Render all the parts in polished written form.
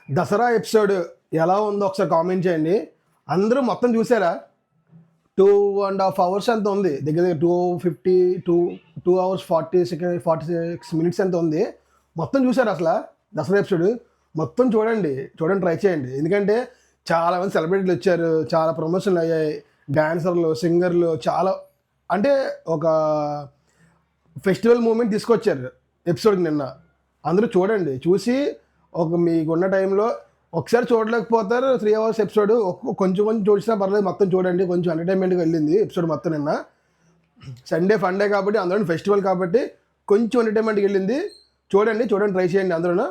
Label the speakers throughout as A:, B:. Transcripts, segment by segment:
A: Dasara episode ఎలా ఉందో ఒకసారి కామెంట్ చేయండి. అందరూ మొత్తం చూసారా? 2.5 hours ఎంత ఉంది, దగ్గర దగ్గర 2 hours 46 minutes ఎంత ఉంది. మొత్తం చూసారు అసలు దసరా ఎపిసోడ్ మొత్తం చూడండి ట్రై చేయండి. ఎందుకంటే చాలామంది సెలబ్రిటీలు వచ్చారు, చాలా ప్రమోషన్లు అయ్యాయి, డాన్సర్లు, సింగర్లు, చాలా అంటే ఒక ఫెస్టివల్ మూమెంట్ తీసుకొచ్చారు ఎపిసోడ్కి నిన్న. అందరూ చూడండి, చూసి మీకున్న టైంలో ఒకసారి చూడలేకపోతారు. 3 hours ఎపిసోడ్ కొంచెం చూసినా పర్లేదు, మొత్తం చూడండి. కొంచెం ఎంటర్టైన్మెంట్గా వెళ్ళింది ఎపిసోడ్ మొత్తం నిన్న. సండే ఫండే కాబట్టి, అందులో ఫెస్టివల్ కాబట్టి కొంచెం ఎంటర్టైన్మెంట్కి వెళ్ళింది. చూడండి ట్రై చేయండి అందరూ.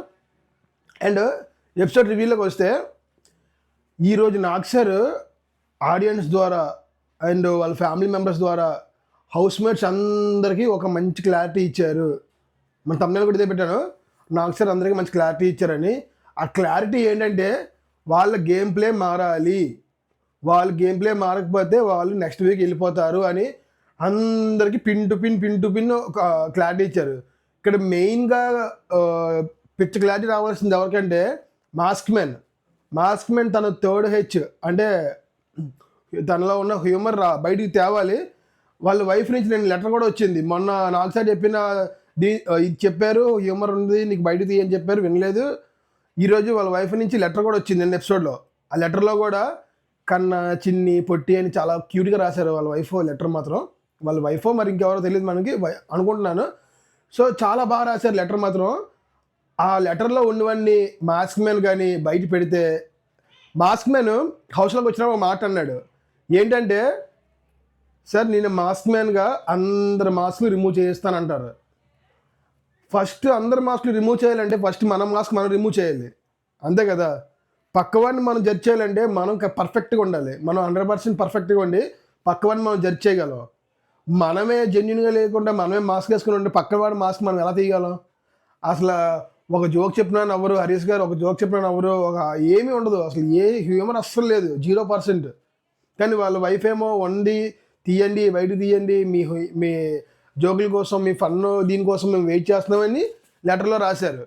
A: అండ్ ఎపిసోడ్ రివ్యూలోకి వస్తే, ఈరోజు నాగ్ సార్ ఆడియన్స్ ద్వారా అండ్ వాళ్ళ ఫ్యామిలీ మెంబర్స్ ద్వారా హౌస్ మేట్స్ అందరికీ ఒక మంచి క్లారిటీ ఇచ్చారు. మన తమిళనాడు కూడా ఇదే పెట్టాను, నాగ్ సార్ అందరికీ మంచి క్లారిటీ ఇచ్చారని. ఆ క్లారిటీ ఏంటంటే వాళ్ళ గేమ్ ప్లే మారాలి, వాళ్ళ గేమ్ ప్లే మారకపోతే వాళ్ళు నెక్స్ట్ వీక్ వెళ్ళిపోతారు అని అందరికీ పిన్ టు పిన్ ఒక క్లారిటీ ఇచ్చారు. ఇక్కడ మెయిన్గా పిచ్ క్లారిటీ రావాల్సింది ఎవరికంటే మాస్క్ మ్యాన్ తన థర్డ్ హెచ్ అంటే తనలో ఉన్న హ్యూమర్ బయటికి తేవాలి. వాళ్ళ వైఫ్ నుంచి నేను లెటర్ కూడా వచ్చింది మొన్న. నాకు సార్ చెప్పిన ఇది చెప్పారు, హ్యూమర్ ఉంది నీకు బయట తీయని చెప్పారు, వినలేదు. ఈరోజు వాళ్ళ వైఫ్ నుంచి లెటర్ కూడా వచ్చింది నిన్న ఎపిసోడ్లో. ఆ లెటర్లో కూడా కన్నా, చిన్ని, పొట్టి అని చాలా క్యూట్గా రాశారు వాళ్ళ వైఫ్ లెటర్ మాత్రం. వాళ్ళ వైఫ్ మరి ఇంకెవరో తెలియదు మనకి, అనుకుంటున్నాను. సో చాలా బాగా రాశారు లెటర్ మాత్రం. ఆ లెటర్లో ఉన్నవన్నీ మాస్క్ మ్యాన్ కానీ బయట పెడితే, మాస్క్ మ్యాన్ హౌస్లోకి వచ్చినప్పుడు ఒక మాట అన్నాడు ఏంటంటే, సార్ నేను మాస్క్ మ్యాన్గా అందరు మాస్క్లు రిమూవ్ చేస్తానంటారు. ఫస్ట్ అందరు మాస్క్లు రిమూవ్ చేయాలంటే ఫస్ట్ మన మాస్క్ మనం రిమూవ్ చేయాలి, అంతే కదా. పక్కవాడిని మనం జడ్జ్ చేయాలంటే మనం పర్ఫెక్ట్గా ఉండాలి. మనం 100% పర్ఫెక్ట్గా ఉండి పక్కవాడిని మనం జడ్జ్ చేయగలం. మనమే జెన్యున్గా లేకుండా మనమే మాస్క్ వేసుకుని ఉంటే పక్కవాడి మాస్క్ మనం ఎలా తీయగలం? అసలు ఒక జోక్ చెప్పినా నవ్వరు, హరీష్ గారు ఒక జోక్ చెప్పినా నవ్వరు, ఏమీ ఉండదు అసలు, ఏ హ్యూమర్ అస్సలు లేదు, 0%. కానీ వాళ్ళ వైఫ్ ఏమో వండి తీయండి, బయట తీయండి, మీ జోకుల కోసం, మీ ఫన్ దీనికోసం మేము వెయిట్ చేస్తున్నామని లెటర్లో రాశారు.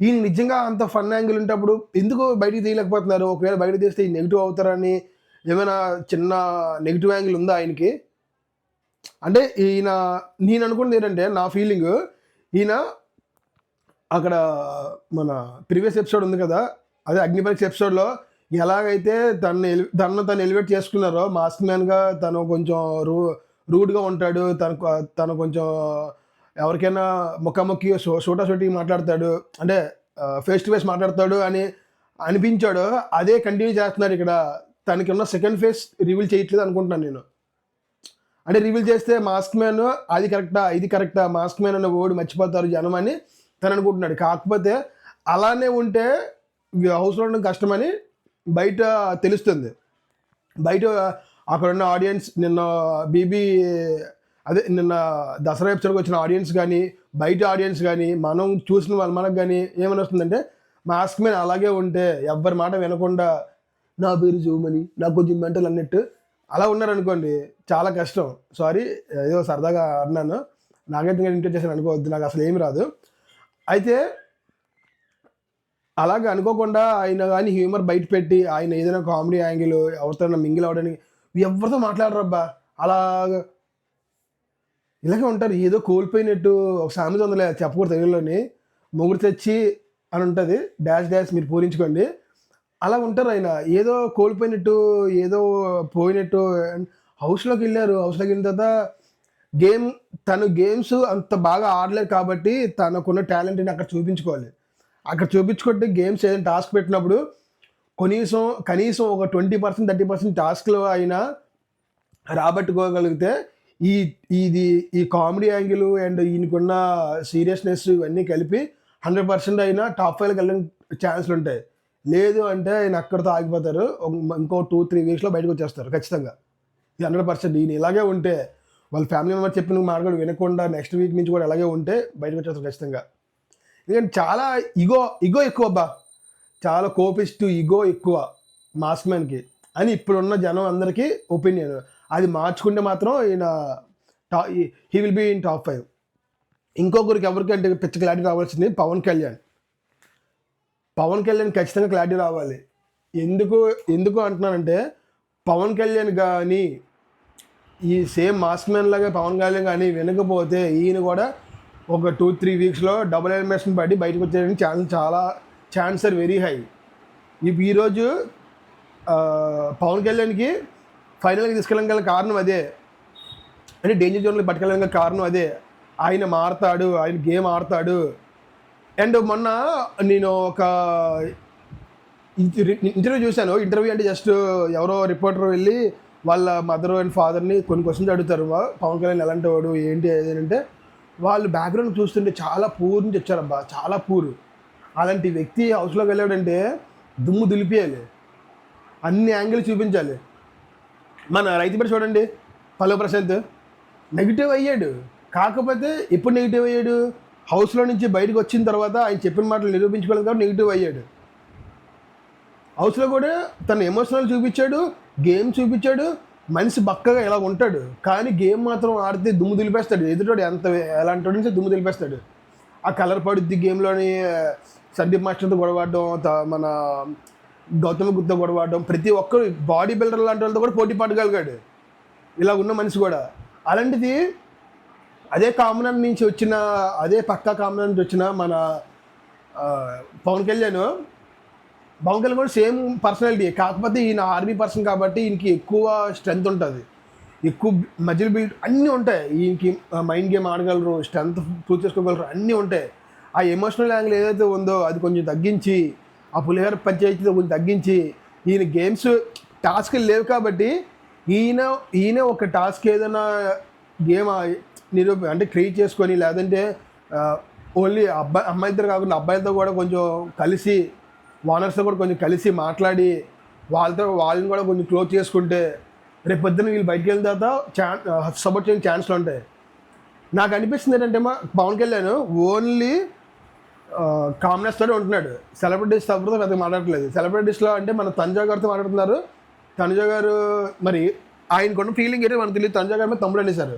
A: ఈయన నిజంగా అంత ఫన్ యాంగిల్ ఉంటప్పుడు ఎందుకు బయటికి తీయలేకపోతున్నారు? ఒకవేళ బయట తీస్తే ఈ నెగిటివ్ అవుతారని ఏమైనా చిన్న నెగిటివ్ యాంగిల్ ఉందా ఆయనకి? అంటే నేను అనుకున్నది ఏంటంటే, నా ఫీలింగ్, ఈయన అక్కడ మన ప్రీవియస్ ఎపిసోడ్ ఉంది కదా, అదే అగ్నిపరీక్ష ఎపిసోడ్లో ఎలాగైతే తను ఎలివేట్ చేసుకున్నారో మాస్క్ మ్యాన్గా, తను కొంచెం రూడ్గా ఉంటాడు, తను కొంచెం ఎవరికైనా ముఖాముఖి సోటి మాట్లాడతాడు, అంటే ఫేస్ టు ఫేస్ మాట్లాడతాడు అని అనిపించాడు. అదే కంటిన్యూ చేస్తున్నాడు ఇక్కడ. తనకి ఉన్న సెకండ్ ఫేస్ రివీల్ చేయట్లేదు అనుకుంటున్నాను నేను. అంటే రివీల్ చేస్తే మాస్క్ మ్యాన్ అది కరెక్టా ఇది కరెక్టా, మాస్క్ మ్యాన్ అన్న వర్డ్ మర్చిపోతారు జనం అని తను అనుకుంటున్నాడు. కాకపోతే అలానే ఉంటే హౌస్లో ఉండడం కష్టమని బయట తెలుస్తుంది. బయట అక్కడ ఉన్న ఆడియన్స్, నిన్న దసరా ఎపిసోడ్కి వచ్చిన ఆడియన్స్ కానీ, బయట ఆడియన్స్ కానీ, మనం చూసిన వాళ్ళు మనకు కానీ ఏమని వస్తుందంటే, మాస్క్ మ్యాన్ అలాగే ఉంటే ఎవ్వరి మాట వినకుండా నా పేరు జూమని, నాకు కొంచెం మెంటల్ అన్నట్టు అలా ఉన్నారనుకోండి, చాలా కష్టం. సారీ, ఏదో సరదాగా అన్నాను, నాకైతే నేను ఇంటర్ చేశాను అనుకోవద్దు, నాకు అసలు ఏమి రాదు. అయితే అలాగ అనుకోకుండా ఆయన కానీ హ్యూమర్ బయట పెట్టి, ఆయన ఏదైనా కామెడీ యాంగిల్ ఎవరితో మింగిల్ అవ్వడానికి ఎవరితో మాట్లాడరబ్బా, ఇలాగే ఉంటారు. ఏదో కోల్పోయినట్టు. ఒక సామెత ఉందిలే, చెప్పకూడదు తెలుగులోని, మొగుడు తెచ్చి అని ఉంటుంది, డాష్ మీరు పూరించుకోండి. అలా ఉంటారు ఆయన, ఏదో కోల్పోయినట్టు, ఏదో పోయినట్టు. హౌస్లోకి వెళ్ళిన తర్వాత తను గేమ్స్ అంత బాగా ఆడలేదు కాబట్టి తనకున్న టాలెంట్ని అక్కడ చూపించుకోవాలి. అక్కడ చూపించుకుంటే గేమ్స్ ఏదైనా టాస్క్ పెట్టినప్పుడు కనీసం ఒక 20% 30% టాస్క్లో అయినా రాబట్టుకోగలిగితే ఈ కామెడీ యాంగిల్ అండ్ ఈయనకున్న సీరియస్నెస్ ఇవన్నీ కలిపి 100% అయినా టాప్ 5 వెళ్ళిన ఛాన్స్లు ఉంటాయి. లేదు అంటే ఆయన అక్కడితో ఆగిపోతారు. ఇంకో 2-3 వీక్స్లో బయటకు వచ్చేస్తారు ఖచ్చితంగా. ఇది 100%. ఈయన ఇలాగే ఉంటే, వాళ్ళ ఫ్యామిలీ మెంబర్ చెప్పిన మాట కూడా వినకుండా నెక్స్ట్ వీక్ నుంచి కూడా అలాగే ఉంటే బయటకు వచ్చేస్తారు ఖచ్చితంగా. ఎందుకంటే చాలా ఇగో ఎక్కువ అబ్బా, చాలా కోపిస్ట్, ఇగో ఎక్కువ మాస్క్ మ్యాన్కి అని ఇప్పుడున్న జనం అందరికీ ఒపీనియన్. అది మార్చుకుంటే మాత్రం ఈయన he will be in top 5. ఇంకొకరికి ఎవరికి అంటే పిచ్చ క్లారిటీ రావాల్సింది పవన్ కళ్యాణ్. పవన్ కళ్యాణ్ ఖచ్చితంగా క్లారిటీ రావాలి. ఎందుకు ఎందుకు అంటున్నానంటే, పవన్ కళ్యాణ్ కానీ ఈ సేమ్ మాస్క్ మ్యాన్ లాగా పవన్ కళ్యాణ్ కానీ వినకపోతే ఈయన కూడా ఒక 2-3 వీక్స్లో డబుల్ ఎలిమినేషన్ పడి బయటకు వచ్చేయడానికి ఛాన్స్ ఆర్ వెరీ హై. ఈరోజు పవన్ కళ్యాణ్కి ఫైనల్గా తీసుకెళ్ళగల కారణం అదే, అంటే డేంజర్ జోన్లో పట్టుకెళ్ళగల కారణం అదే. ఆయన మారతాడు, ఆయన గేమ్ ఆడతాడు. అండ్ మొన్న నేను ఒక ఇంటర్వ్యూ చూశాను. ఇంటర్వ్యూ అంటే జస్ట్ ఎవరో రిపోర్టర్ వెళ్ళి వాళ్ళ మదర్ అండ్ ఫాదర్ని కొన్ని క్వశ్చన్స్ అడుగుతారు, పవన్ కళ్యాణ్ ఎలాంటి వాడు ఏంటి ఏదంటే, వాళ్ళు బ్యాక్గ్రౌండ్ చూస్తుంటే చాలా పూర్ నుంచి వచ్చారబ్బా, చాలా పూర్. అలాంటి వ్యక్తి హౌస్లోకి వెళ్ళాడంటే దుమ్ము దులిపేయాలి, అన్ని యాంగిల్ చూపించాలి. మన రైతు పేరు చూడండి, పల్లవి ప్రశాంత్ నెగిటివ్ అయ్యాడు. కాకపోతే ఎప్పుడు నెగిటివ్ అయ్యాడు? హౌస్లో నుంచి బయటకు వచ్చిన తర్వాత ఆయన చెప్పిన మాటలు నిరూపించుకోలేదు కాబట్టి నెగిటివ్ అయ్యాడు. హౌస్లో కూడా తన ఎమోషనల్ చూపించాడు, గేమ్ చూపించాడు, మనిషి బక్కగా ఎలా ఉంటాడు. కానీ గేమ్ మాత్రం ఆడితే దుమ్ము దులిపేస్తాడు. ఎదుటోడు ఎలాంటి నుంచి దుమ్ము దులిపేస్తాడు. ఆ కలర్ పడుద్ది గేమ్లోని. సందీప్ మాస్టర్తో గొడవడడం, మన గౌతమ్ గుప్తా గొడవడడం, ప్రతి ఒక్కరు బాడీ బిల్డర్ లాంటి వాళ్ళతో కూడా పోటీ పడగలిగాడు ఇలా ఉన్న మనిషి కూడా. అలాంటిది అదే కామన్ నుంచి వచ్చిన, అదే పక్కా కామన్ నుంచి వచ్చిన మన పవన్ కళ్యాణ్ కూడా సేమ్ పర్సనాలిటీ. కాకపోతే ఈయన ఆర్మీ పర్సన్ కాబట్టి ఈయనకి ఎక్కువ స్ట్రెంగ్త్ ఉంటుంది, ఎక్కువ మజిల్ బిల్డ్ అన్నీ ఉంటాయి. ఈయనకి మైండ్ గేమ్ ఆడగలరు, స్ట్రెంగ్త్ ప్రూవ్ చేసుకోగలరు, అన్నీ ఉంటాయి. ఆ ఎమోషనల్ యాంగిల్ ఏదైతే ఉందో అది కొంచెం తగ్గించి, ఆ పులిహోర పంచాయతీ కొంచెం తగ్గించి, ఈయన గేమ్స్ టాస్క్లు లేవు కాబట్టి ఈయన ఒక టాస్క్ ఏదైనా గేమ్ అంటే క్రియేట్ చేసుకొని, లేదంటే ఓన్లీ అమ్మాయిలతో కాకుండా అబ్బాయిలతో కూడా కొంచెం కలిసి, ఓనర్స్తో కూడా కొంచెం కలిసి మాట్లాడి వాళ్ళని కూడా కొంచెం క్లోజ్ చేసుకుంటే రేపు పొద్దున్న వీళ్ళు బయటికి వెళ్ళిన తర్వాత సపోర్ట్ చేయడానికి ఛాన్స్లు ఉంటాయి. నాకు అనిపిస్తుంది ఏంటంటే పవన్ కళ్యాణ్ ఓన్లీ కామ్నెస్తోనే ఉంటున్నాడు. సెలబ్రిటీస్ తప్పుతో పెద్దగా మాట్లాడట్లేదు. సెలబ్రిటీస్లో అంటే మన తనుజా గారితో మాట్లాడుతున్నారు. తనుజా గారు మరి ఆయనకున్న ఫీలింగ్ ఏంటో మనకు తెలియదు. తనుజా గారి మీద తమ్ముడు అనేసారు.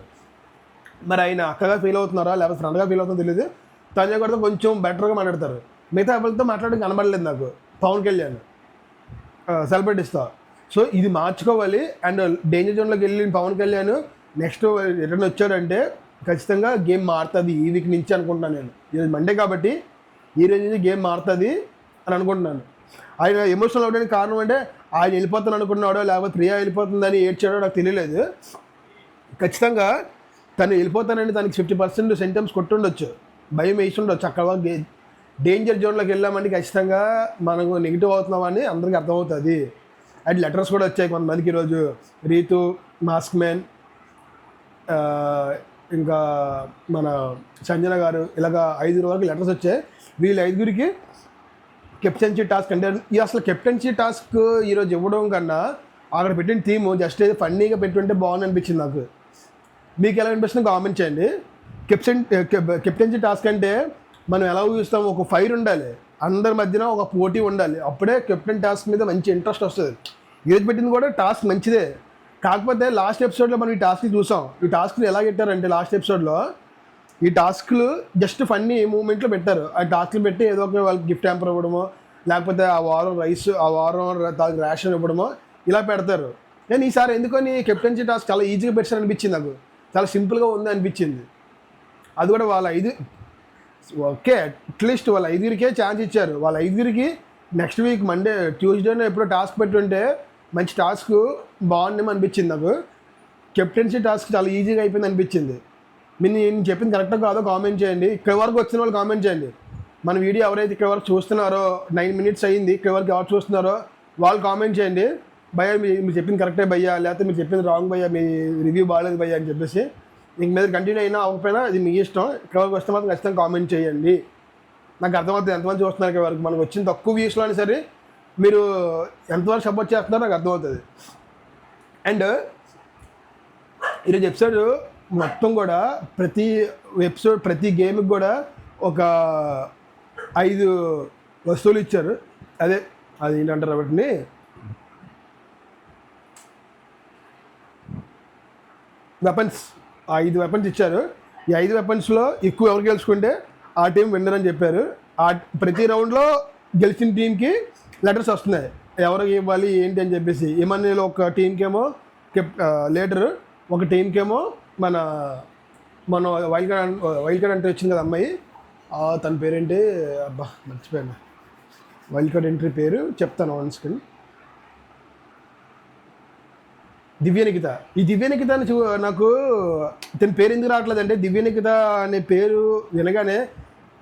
A: మరి ఆయన అక్కగా ఫీల్ అవుతున్నారా లేకపోతే ఫ్రెండ్గా ఫీల్ అవుతుందో తెలియదు. తనుజా గారితో కొంచెం బెటర్గా మాట్లాడతారు. మిగతా ఎవరితో మాట్లాడడం కనబడలేదు నాకు పవన్ కళ్యాణ్ సెలబ్రిటీస్తో. సో ఇది మార్చుకోవాలి. అండ్ డేంజర్ జోన్లోకి వెళ్ళిన పవన్ కళ్యాణ్ నెక్స్ట్ రిటర్న్ వచ్చాడంటే ఖచ్చితంగా గేమ్ మారుతుంది ఈ వీక్ నుంచి అనుకుంటున్నాను నేను. ఈరోజు మండే కాబట్టి ఈ రోజు నుంచి గేమ్ మారుతుంది అని అనుకుంటున్నాను. ఆయన ఎమోషనల్ అవ్వడానికి కారణం అంటే ఆయన వెళ్ళిపోతాను అనుకున్నాడో లేకపోతే ప్రియా వెళ్ళిపోతుందని ఏడ్చాడో నాకు తెలియలేదు. ఖచ్చితంగా తను వెళ్ళిపోతానని తనకి 50% సెంటమ్స్ కొట్టుండొచ్చు, భయం వేసి ఉండొచ్చు. అక్కడ డేంజర్ జోన్లోకి వెళ్ళామంటే ఖచ్చితంగా మనకు నెగిటివ్ అవుతున్నామని అందరికీ అర్థమవుతుంది. అండ్ లెటర్స్ కూడా వచ్చాయి కొంతమందికి ఈరోజు. రీతు, మాస్క్ మ్యాన్, ఇంకా మన సంజన గారు, ఇలాగ 5 వరకు లెటర్స్ వచ్చాయి. వీళ్ళ 5గురికి కెప్టెన్సీ టాస్క్ అంటే అసలు కెప్టెన్సీ టాస్క్ ఈరోజు ఇవ్వడం కన్నా అక్కడ పెట్టిన టీము జస్ట్ ఏదో ఫన్నీగా పెట్టుంటే బాగుంది అనిపించింది నాకు. మీకు ఎలా అనిపిస్తుంది కామెంట్ చేయండి. కెప్టెన్సీ టాస్క్ అంటే మనం ఎలా ఊహిస్తాం, ఒక ఫైర్ ఉండాలి, అందరి మధ్యన ఒక పోటీ ఉండాలి, అప్పుడే కెప్టెన్ టాస్క్ మీద మంచి ఇంట్రెస్ట్ వస్తుంది. ఈరోజు పెట్టింది కూడా టాస్క్ మంచిదే. కాకపోతే లాస్ట్ ఎపిసోడ్లో మనం ఈ టాస్క్ని చూసాం. ఈ టాస్క్ని ఎలా పెట్టారంటే లాస్ట్ ఎపిసోడ్లో ఈ టాస్క్లు జస్ట్ ఫన్నీ మూమెంట్లో పెట్టారు. ఆ టాస్క్లు పెట్టి ఏదో ఒక వాళ్ళకి గిఫ్ట్ హ్యాంపర్ ఇవ్వడమో, లేకపోతే ఆ వారం రైస్, ఆ వారం రేషన్ ఇవ్వడమో ఇలా పెడతారు. కానీ ఈసారి ఎందుకని కెప్టెన్సీ టాస్క్ చాలా ఈజీగా పెట్టారు అనిపించింది నాకు. చాలా సింపుల్గా ఉంది అనిపించింది. అది కూడా వాళ్ళ 5 ఓకే అట్లీస్ట్ వాళ్ళ 5గురికే ఛాన్స్ ఇచ్చారు. వాళ్ళ 5గురికి నెక్స్ట్ వీక్ మండే ట్యూస్డేనే ఎప్పుడో టాస్క్ పెట్టుంటే మంచి టాస్క్ బాగుందేమో అనిపించింది నాకు. కెప్టెన్సీ టాస్క్ చాలా ఈజీగా అయిపోయింది అనిపించింది. నేను చెప్పింది కరెక్ట్గా కాదో కామెంట్ చేయండి. ఇక్కడ వరకు వచ్చిన వాళ్ళు కామెంట్ చేయండి. మన వీడియో ఎవరైతే ఇక్కడ వరకు చూస్తున్నారో, 9 minutes అయ్యింది, ఇక్కడ వరకు ఎవరు చూస్తున్నారో వాళ్ళు కామెంట్ చేయండి. భయ్యా మీరు చెప్పింది కరెక్టే భయ్యా, లేకపోతే మీరు చెప్పింది రాంగ్ భయ్యా, మీ రివ్యూ బాగాలేదు భయ్యా అని చెప్పేసి. ఇంక మీద కంటిన్యూ అయినా అవ్వకపోయినా అది మీ ఇష్టం. ఇక్కడ వరకు వస్తే మాత్రం ఖచ్చితంగా కామెంట్ చేయండి. నాకు అర్థమవుతుంది ఎంతమంది చూస్తున్నారు ఇక్కడ వరకు. మనకు వచ్చిన తక్కువ వ్యూస్లో అయినా సరే మీరు ఎంతవరకు సపోర్ట్ చేస్తున్నారో నాకు అర్థమవుతుంది. అండ్ ఈరోజు ఎపిసోడ్ మొత్తం కూడా ప్రతి గేమ్కి కూడా ఒక 5 వస్తువులు ఇచ్చారు. అది ఏంటంటారు వాటిని, వెపన్స్. 5 వెపన్స్ ఇచ్చారు. ఈ 5 వెపన్స్లో ఎక్కువ ఎవరు గెలుచుకుంటే ఆ టీం విన్నర్ అని చెప్పారు. ప్రతి రౌండ్లో గెలిచిన టీంకి లెటర్స్ వస్తున్నాయి, ఎవరికి ఇవ్వాలి ఏంటి అని చెప్పేసి. ఏమన్నా ఒక టీంకి ఏమో లీడరు, ఒక టీంకేమో మన మన వైల్డ్ కార్డ్ ఎంట్రీ వచ్చింది కదా అమ్మాయి, తన పేరేంటి, అబ్బా మర్చిపోయాను, వైల్డ్ కార్డ్ ఎంట్రీ పేరు చెప్తాను ఆన్ స్క్రీన్. దివ్యనికిత. ఈ దివ్యనికిత అని నాకు తన పేరు ఎందుకు రావట్లేదు అంటే, దివ్యనికిత అనే పేరు వినగానే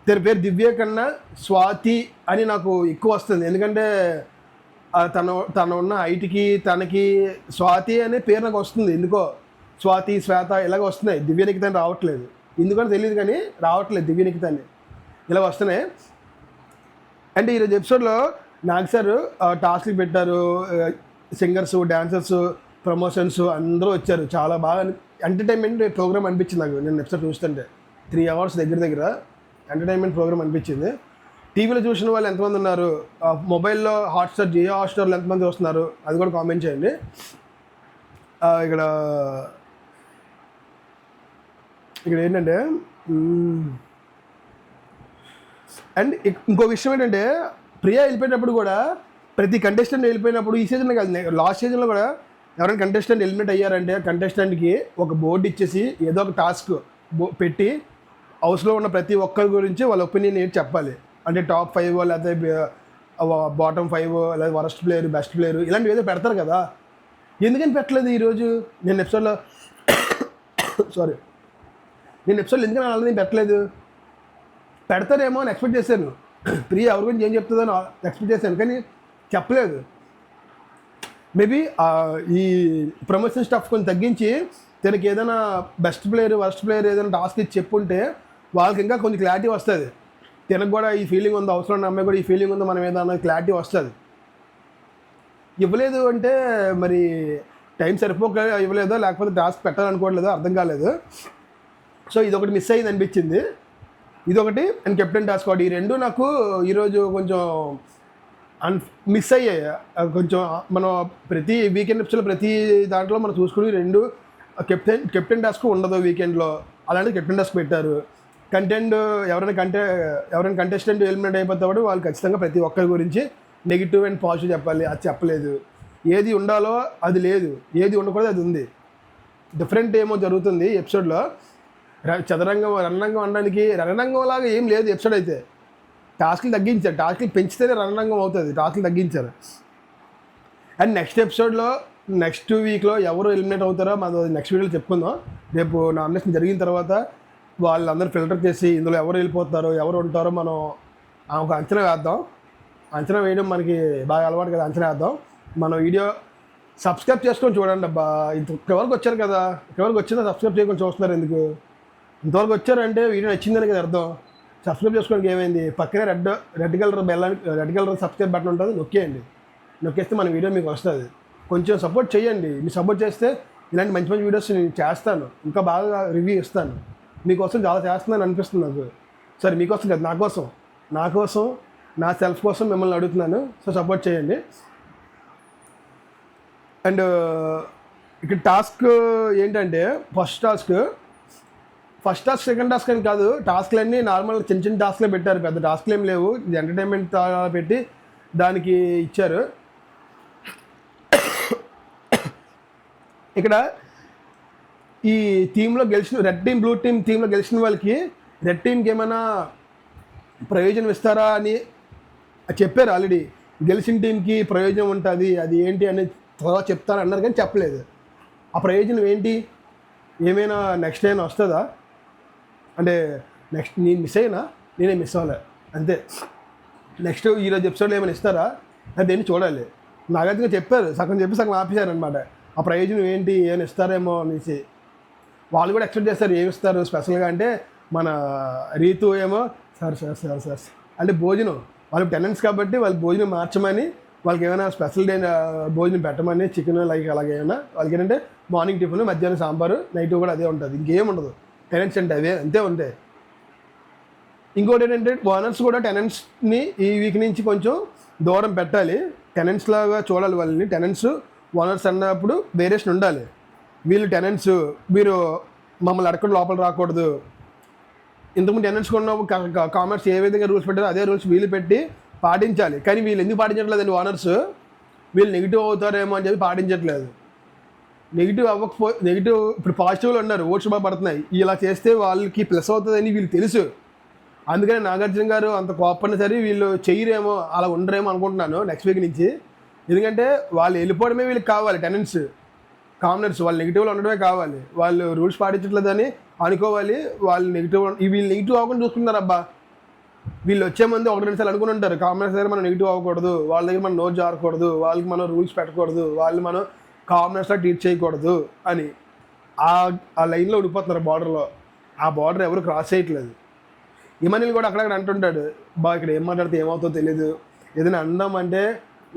A: తన పేరు దివ్య కన్నా స్వాతి అని నాకు ఎక్కువ వస్తుంది. ఎందుకంటే తన ఉన్న హైట్కి తనకి స్వాతి అనే పేరు నాకు వస్తుంది ఎందుకో. స్వాతి, శ్వేత ఇలాగ వస్తున్నాయి, దివ్యనికిత అని రావట్లేదు. ఎందుకని తెలియదు కానీ రావట్లేదు దివ్యనికిత అని, ఇలా వస్తున్నాయి. అంటే ఈరోజు ఎపిసోడ్లో నాగ్ సార్ టాస్క్లు పెట్టారు, సింగర్స్, డాన్సర్స్, ప్రమోషన్స్ అందరూ వచ్చారు. చాలా బాగా ఎంటర్టైన్మెంట్ ప్రోగ్రామ్ అనిపించింది నాకు. నేను ఎపిసోడ్ చూస్తుంటే 3 hours దగ్గర ఎంటర్టైన్మెంట్ ప్రోగ్రామ్ అనిపించింది. టీవీలో చూసిన వాళ్ళు ఎంతమంది ఉన్నారు, మొబైల్లో హాట్స్టార్, జియో హాట్స్టార్లో ఎంతమంది వస్తున్నారు అది కూడా కామెంట్ చేయండి. ఇక్కడ ఏంటంటే అండ్ ఇంకో విషయం ఏంటంటే, ప్రియా వెళ్ళిపోయినప్పుడు కూడా ప్రతి కంటెస్టెంట్ వెళ్ళిపోయినప్పుడు, ఈ సీజన్ కాదు లాస్ట్ సీజన్లో కూడా ఎవరైనా కంటెస్టెంట్ ఎలిమినేట్ అయ్యారంటే కంటెస్టెంట్కి ఒక బోర్డు ఇచ్చేసి ఏదో ఒక టాస్క్ పెట్టి హౌస్లో ఉన్న ప్రతి ఒక్కరి గురించి వాళ్ళ ఒపీనియన్ ఏంటి చెప్పాలి. అంటే టాప్ 5 లేకపోతే బాటమ్ 5 లేదా వరస్ట్ ప్లేయర్, బెస్ట్ ప్లేయర్ ఇలాంటివి ఏదో పెడతారు కదా. ఎందుకని పెట్టలేదు ఈరోజు? నేను ఎపిసోడ్లో ఎందుకని అలాగే పెట్టలేదు? పెడతారేమో అని ఎక్స్పెక్ట్ చేశాను. ప్రియ ఎవరి గురించి ఏం చెప్తుందో అని ఎక్స్పెక్ట్ చేశాను, కానీ చెప్పలేదు. మేబీ ఈ ప్రమోషన్ స్టఫ్ కొంచెం తగ్గించి తనకి ఏదైనా బెస్ట్ ప్లేయర్, వర్స్ట్ ప్లేయర్ ఏదైనా టాస్క్ ఇచ్చి చెప్పుంటే వాళ్ళకి ఇంకా కొంచెం క్లారిటీ వస్తుంది. తనకు కూడా ఈ ఫీలింగ్ ఉందో, అవసరం ఉన్న అమ్మాయి కూడా ఈ ఫీలింగ్ ఉందో మనం ఏదైనా క్లారిటీ వస్తుంది. ఇవ్వలేదు అంటే మరి టైం సరిపోక ఇవ్వలేదో, లేకపోతే టాస్క్ పెట్టాలనుకోవట్లేదో అర్థం కాలేదు. సో ఇదొకటి మిస్ అయ్యింది అనిపించింది, ఇదొకటి అండ్ కెప్టెన్ టాస్క్ ఒకటి. ఈ రెండు నాకు ఈరోజు కొంచెం మిస్ అయ్యాయి. కొంచెం మనం ప్రతి వీకెండ్ ఎపిసోడ్లో ప్రతి దాంట్లో మనం చూసుకుని రెండు కెప్టెన్ టాస్క్ ఉండదు వీకెండ్లో, అలాంటి కెప్టెన్ టాస్క్ పెట్టారు. ఎవరైనా కంటెస్టెంట్ ఎలిమినేట్ అయిపోతాడు వాళ్ళు ఖచ్చితంగా ప్రతి ఒక్కరి గురించి నెగిటివ్ అండ్ పాజిటివ్ చెప్పాలి, అది చెప్పలేదు. ఏది ఉండాలో అది లేదు, ఏది ఉండకూడదు అది ఉంది. డిఫరెంట్ ఏమో జరుగుతుంది ఎపిసోడ్లో. రణరంగం అనడానికి రణరంగంలాగా ఏం లేదు ఎపిసోడ్ అయితే. టాస్క్లు తగ్గించారు, టాస్క్లు పెంచితేనే రణరంగం అవుతుంది, టాస్క్లు తగ్గించారు. అండ్ నెక్స్ట్ వీక్లో ఎవరు ఎలిమినేట్ అవుతారో మనం నెక్స్ట్ వీడియోలో చెప్పుకుందాం. రేపు నామినేషన్ జరిగిన తర్వాత వాళ్ళందరూ ఫిల్టర్ చేసి ఇందులో ఎవరు వెళ్ళిపోతారో ఎవరు ఉంటారో మనం ఒక అంచనా వేద్దాం. అంచనా వేయడం మనకి బాగా అలవాటు కదా, అంచనా వేద్దాం. మన వీడియో సబ్స్క్రైబ్ చేసుకొని చూడండి అబ్బా. ఇంతవరకు వచ్చారు కదా, ఇంతవరకు వచ్చిందా సబ్స్క్రైబ్ చేయకుండా చూస్తున్నారు ఎందుకు? ఇంతవరకు వచ్చారంటే వీడియో నచ్చిందని కదా అర్థం. సబ్స్క్రైబ్ చేసుకోవడానికి ఏమైంది, పక్కనే రెడ్ కలర్ సబ్స్క్రైబ్ బటన్ ఉంటుంది, నొక్కేస్తే మన వీడియో మీకు వస్తుంది. కొంచెం సపోర్ట్ చేయండి. మీరు సపోర్ట్ చేస్తే ఇలాంటి మంచి మంచి వీడియోస్ నేను చేస్తాను, ఇంకా బాగా రివ్యూ ఇస్తాను. మీకోసం చాలా చేస్తున్నాను అనిపిస్తుంది నాకు. సరే మీకోసం కదా, నా కోసం నా సెల్ఫ్ కోసం మిమ్మల్ని అడుగుతున్నాను. సో సపోర్ట్ చేయండి. అండ్ ఇక్కడ టాస్క్ ఏంటంటే ఫస్ట్ టాస్క్ సెకండ్ టాస్క్ అని కాదు, టాస్క్లన్నీ నార్మల్ చిన్న టాస్క్లే పెట్టారు, పెద్ద టాస్క్లు ఏం లేవు. ఇది ఎంటర్టైన్మెంట్ పెట్టి దానికి ఇచ్చారు. ఇక్కడ ఈ టీంలో గెలిచిన రెడ్ టీం, బ్లూ టీంలో గెలిచిన వాళ్ళకి రెడ్ టీంకి ఏమైనా ప్రయోజనం ఇస్తారా అని చెప్పారు ఆల్రెడీ. గెలిచిన టీంకి ప్రయోజనం ఉంటుంది, అది ఏంటి అని త్వరగా చెప్తాను అన్నారు కానీ చెప్పలేదు. ఆ ప్రయోజనం ఏంటి, ఏమైనా నెక్స్ట్ టైం వస్తుందా అంటే నెక్స్ట్ నేను మిస్ అయినా నేనే మిస్ అవ్వలే అంతే. నెక్స్ట్ ఈరోజు ఎపిసోడ్లో ఏమైనా ఇస్తారా అదేంటి చూడాలి. నాగైతే చెప్పారు, సగం చెప్పి సగం ఆపేశారనమాట. ఆ ప్రయోజనం ఏంటి, ఏమైనా ఇస్తారేమో అనేసి వాళ్ళు కూడా ఎక్స్పెక్ట్ చేస్తారు. ఏమి ఇస్తారు స్పెషల్గా అంటే మన రీతు ఏమో సార్ అంటే భోజనం, వాళ్ళకి టెనెంట్స్ కాబట్టి వాళ్ళు భోజనం మార్చమని, వాళ్ళకి ఏమైనా స్పెషల్ డే భోజనం పెట్టమని, చికెన్ అలాగే ఏమైనా వాళ్ళకి ఏంటంటే మార్నింగ్ టిఫిన్, మధ్యాహ్నం సాంబారు, నైట్ కూడా అదే ఉంటుంది, ఇంకేం ఉండదు. టెనెంట్స్ అంటే అవే అంతే ఉంటాయి. ఇంకోటి ఏంటంటే ఓనర్స్ కూడా టెనెంట్స్ని ఈ వీక్ నుంచి కొంచెం దూరం పెట్టాలి, టెనెంట్స్ లాగా చూడాలి వాళ్ళని. టెనెంట్స్ ఓనర్స్ అన్నప్పుడు వేరియేషన్ ఉండాలి. వీళ్ళు టెనెంట్స్, మీరు మమ్మల్ని అడగకుండా లోపల రాకూడదు. ఇంతకుముందు టెనెంట్స్ ఉన్న కామర్స్ ఏ విధంగా రూల్స్ పెట్టారో అదే రూల్స్ వీళ్ళు పెట్టి పాటించాలి. కానీ వీళ్ళు ఎందుకు పాటించట్లేదండి ఓనర్స్? వీళ్ళు నెగిటివ్ అవుతారేమో అని చెప్పి పాటించట్లేదు. నెగిటివ్ ఇప్పుడు పాజిటివ్లో ఉన్నారు, ఓట్స్ బాగా పడుతున్నాయి. ఇలా చేస్తే వాళ్ళకి ప్లస్ అవుతుందని వీళ్ళు తెలుసు. అందుకని నాగార్జున గారు అంత కోపడిన సరే వీళ్ళు చెయ్యరేమో, అలా ఉండరేమో అనుకుంటున్నాను నెక్స్ట్ వీక్ నుంచి. ఎందుకంటే వాళ్ళు వెళ్ళిపోవడమే వీళ్ళకి కావాలి, టెనెంట్స్ కామనర్స్ వాళ్ళు నెగిటివ్లో ఉండడమే కావాలి. వాళ్ళు రూల్స్ పాటించట్లేదని అనుకోవాలి. వీళ్ళు నెగిటివ్ అవ్వకుండా చూసుకున్నారు. అబ్బా వీళ్ళు వచ్చే ముందు 1-2 సార్లు అనుకుని ఉంటారు, కామనర్స్ దగ్గర మనం నెగిటివ్ అవ్వకూడదు, వాళ్ళ దగ్గర మనం నోట్ జారకూడదు, వాళ్ళకి మనం రూల్స్ పెట్టకూడదు, వాళ్ళు మనం కామనర్స్లో ట్రీట్ చేయకూడదు అని. ఆ లైన్లో ఉండిపోతున్నారు బార్డర్లో. ఆ బార్డర్ ఎవరు క్రాస్ చేయట్లేదు. ఇమానిల్ కూడా అక్కడక్కడ అంటుంటాడు, ఇక్కడ ఏం మాట్లాడితే ఏమవుతుందో తెలియదు, ఏదైనా అందామంటే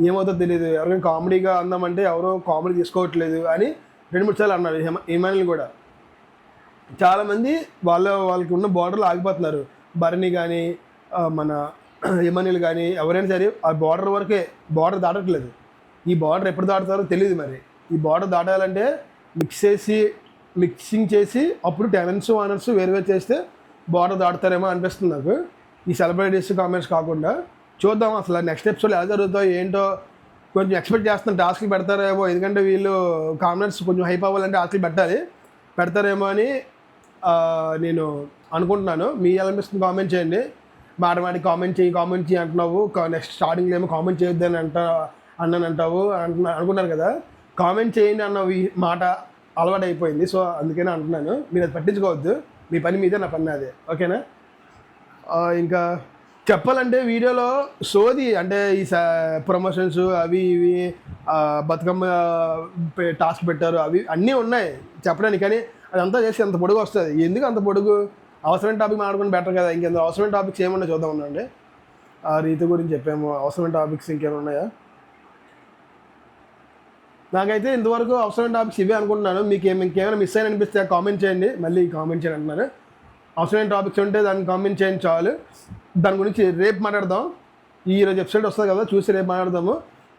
A: ఏమవుతుందో తెలియదు, ఎవరైనా కామెడీగా అందామంటే ఎవరో కామెడీ తీసుకోవట్లేదు అని 2-3 సార్లు అన్నాడు ఇమానిల్ కూడా. చాలామంది వాళ్ళకి ఉన్న బార్డర్లో ఆగిపోతున్నారు. భరణి కానీ మన ఇమానిల్ కానీ ఎవరైనా సరే ఆ బార్డర్ వరకే, బార్డర్ దాటట్లేదు. ఈ బార్డర్ ఎప్పుడు దాటుతారో తెలియదు. మరి ఈ బార్డర్ దాటాలంటే మిక్సింగ్ చేసి అప్పుడు టెనెంట్స్ ఓనర్స్ వేరు చేస్తే బార్డర్ దాటుతారేమో అనిపిస్తుంది నాకు, ఈ సెలబ్రిటీస్ కామెంట్స్ కాకుండా. చూద్దాం అసలు నెక్స్ట్ ఎపిసోడ్ ఎలా జరుగుతుందో ఏంటో. కొంచెం ఎక్స్పెక్ట్ చేస్తాను టాస్క్లు పెడతారేమో, ఎందుకంటే వీళ్ళు కామెంట్స్ కొంచెం హైప్ అవ్వాలంటే టాస్క్లు పెడతారేమో అని నేను అనుకుంటున్నాను. మీ ఎలా అనిపిస్తుంది కామెంట్ చేయండి. మాట కామెంట్ చేయి అంటున్నావు, నెక్స్ట్ స్టార్టింగ్లో ఏమో కామెంట్ చేయొద్దని అన్నానంటావు అనుకున్నారు కదా. కామెంట్ చేయండి అన్న మాట అలవాటు అయిపోయింది. సో అందుకనే అంటున్నాను, మీరు అది పట్టించుకోవద్దు, మీ పని మీదే, నా పని అదే, ఓకేనా. ఇంకా చెప్పాలంటే వీడియోలో సోది అంటే ఈ ప్రమోషన్స్ అవి ఇవి బతుకమ్మ టాస్క్ పెట్టారు, అవి అన్నీ ఉన్నాయి చెప్పడానికి. కానీ అదంతా చేసి అంత పొడుగు వస్తుంది. ఎందుకు అంత పొడుగు? అవసరమైన టాపిక్ మాట్లాడుకుని బెటర్ కదా. ఇంకెంత అవసరమైన టాపిక్స్ ఏమన్నా చూద్దాం ఉండండి. ఆ రీతి గురించి చెప్పాము. అవసరమైన టాపిక్స్ ఇంకేమైనా ఉన్నాయా? నాకైతే ఇంతవరకు అవసరమైన టాపిక్స్ ఇవే అనుకుంటున్నాను. మీకు ఇంకేమైనా మిస్ అయిన అనిపిస్తే కామెంట్ చేయండి. మళ్ళీ కామెంట్ చేయండి అంటున్నాను. అవసరమైన టాపిక్స్ ఉంటే దాన్ని కామెంట్ చేయండి చాలు. దాని గురించి రేపు మాట్లాడదాం. ఈరోజు ఎపిసోడ్ వస్తుంది కదా, చూసి రేపు మాట్లాడదాము.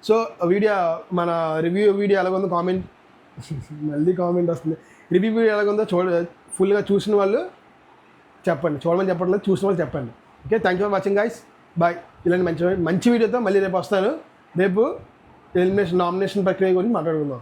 A: సో మన రివ్యూ వీడియో ఎలాగుందో కామెంట్ మళ్ళీ కామెంట్ వస్తుంది. రివ్యూ వీడియో ఎలాగుందో ఫుల్గా చూసిన వాళ్ళు చెప్పండి, చూడమని చెప్పట్లేదు, చూసిన వాళ్ళు చెప్పండి. Okay, thank you for watching guys, bye. ఇలాంటి మంచి వీడియోతో మళ్ళీ రేపు వస్తాను. రేపు నామినేషన్ ప్రక్రియ గురించి మాట్లాడుకుందాం.